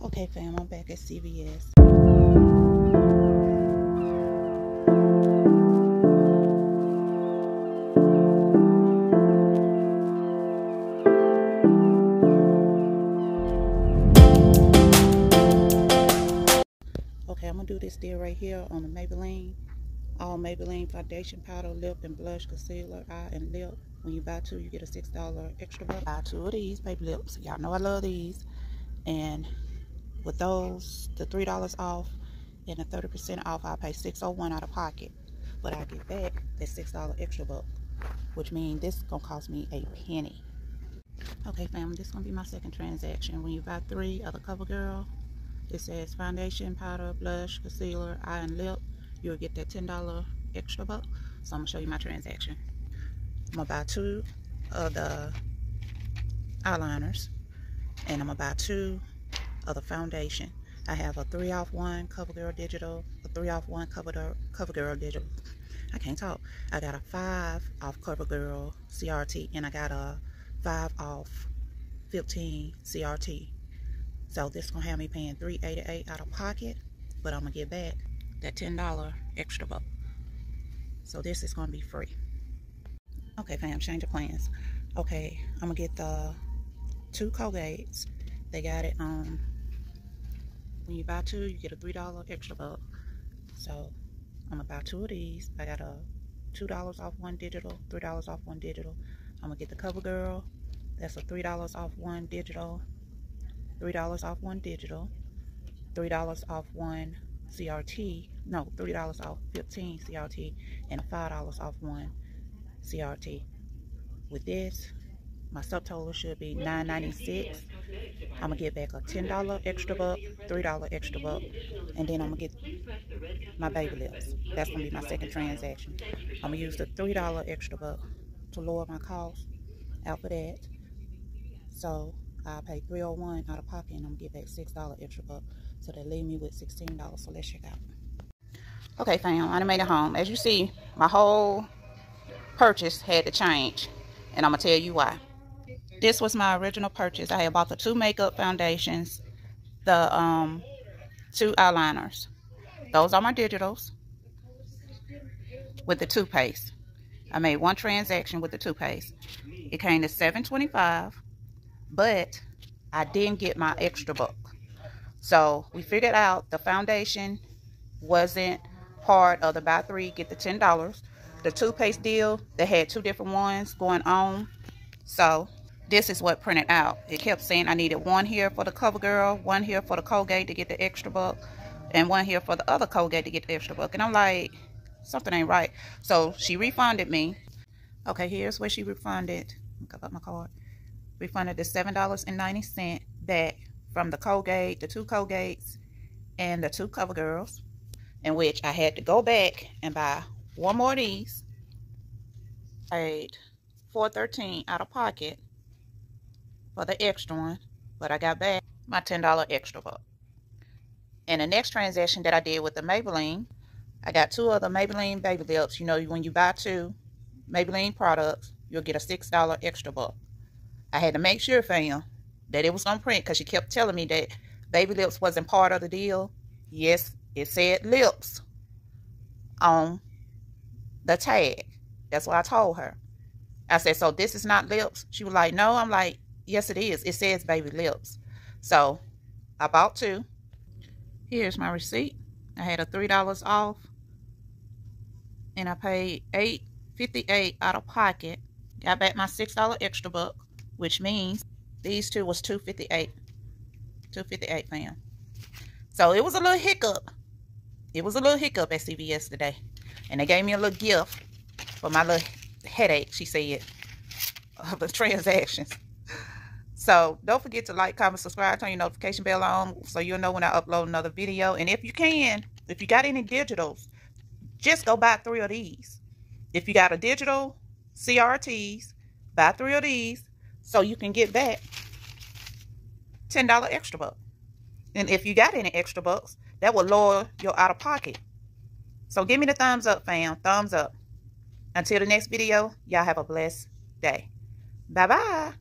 Okay, fam, I'm back at CVS. Okay, I'm gonna do this deal right here on the Maybelline. All Maybelline foundation, powder, lip, and blush, concealer, eye, and lip. When you buy two, you get a $6 extra buck. Buy two of these baby lips. Y'all know I love these. And with those, the $3 off and the 30% off, I'll pay $601 out of pocket. But I get back that $6 extra buck, which means this is gonna cost me a penny. Okay, fam, this is gonna be my second transaction. When you buy three of the CoverGirl, it says foundation, powder, blush, concealer, eye, and lip, you'll get that $10 extra buck. So I'm gonna show you my transaction. I'm gonna buy two of the eyeliners, and I'm gonna buy two of the foundation. I have a 3 off 1 CoverGirl digital, a 3 off 1 CoverGirl digital. I can't talk. I got a 5 off CoverGirl CRT, and I got a 5 off 15 CRT. So this is gonna have me paying $388 out of pocket, but I'm gonna get back that $10 extra buck. So this is gonna be free. Okay, fam, change of plans. Okay, I'm gonna get the two Colgates. They got it on, when you buy two, you get a $3 extra buck. So I'm gonna buy two of these. I got a $2 off one digital, $3 off one digital. I'm gonna get the CoverGirl. That's a $3 off one digital, $3 off one digital, $3 off one CRT. No, $3 off 15 CRT, and a $5 off one CRT. With this, my subtotal should be $9.96. I'm gonna get back a $10 extra buck, $3 extra buck, and then I'm gonna get my baby lips. That's gonna be my second transaction. I'm gonna use the $3 extra buck to lower my cost out for that. So I'll pay $301 out of pocket, and I'm gonna get back $6 extra buck. So that leave me with $16. So let's check out. Okay, fam, I done made it home. As you see, my whole purchase had to change, and I'm gonna tell you why. This was my original purchase. I had bought the two makeup foundations, the two eyeliners. Those are my digitals with the toothpaste. I made one transaction with the toothpaste. It came to $7.25, but I didn't get my extra buck. So we figured out the foundation wasn't part of the buy three, get the $10. The toothpaste deal, they had two different ones going on. So this is what printed out. It kept saying I needed one here for the CoverGirl, one here for the Colgate to get the extra buck, and one here for the other Colgate to get the extra buck. And I'm like, something ain't right. So she refunded me. Okay, here's where she refunded. Look up my card. Refunded the $7.90 back from the Colgate, the two Colgates, and the two CoverGirls, in which I had to go back and buy one more of these. Paid $4.13 out of pocket for the extra one, but I got back my $10 extra buck. And the next transaction that I did with the Maybelline, I got two of the Maybelline baby lips. You know, when you buy two Maybelline products, you'll get a $6 extra buck. I had to make sure, fam, that it was on print, because she kept telling me that baby lips wasn't part of the deal. Yes, it said lips on the tag. That's what I told her. I said, so this is not lips? She was like, no. I'm like, yes, it is. It says baby lips. So I bought two. Here's my receipt. I had a $3 off, and I paid $8.58 out of pocket. Got back my $6 extra buck, which means these two was $2.58. $2.58, fam. So it was a little hiccup. It was a little hiccup at CVS today. And they gave me a little gift for my little headache, she said, of the transactions. So don't forget to like, comment, subscribe, turn your notification bell on so you'll know when I upload another video. And if you can, if you got any digitals, just go buy three of these. If you got a digital CRTs, buy three of these so you can get back $10 extra buck. And if you got any extra bucks, that will lower your out of pocket. So give me the thumbs up, fam. Thumbs up. Until the next video, y'all have a blessed day. Bye-bye.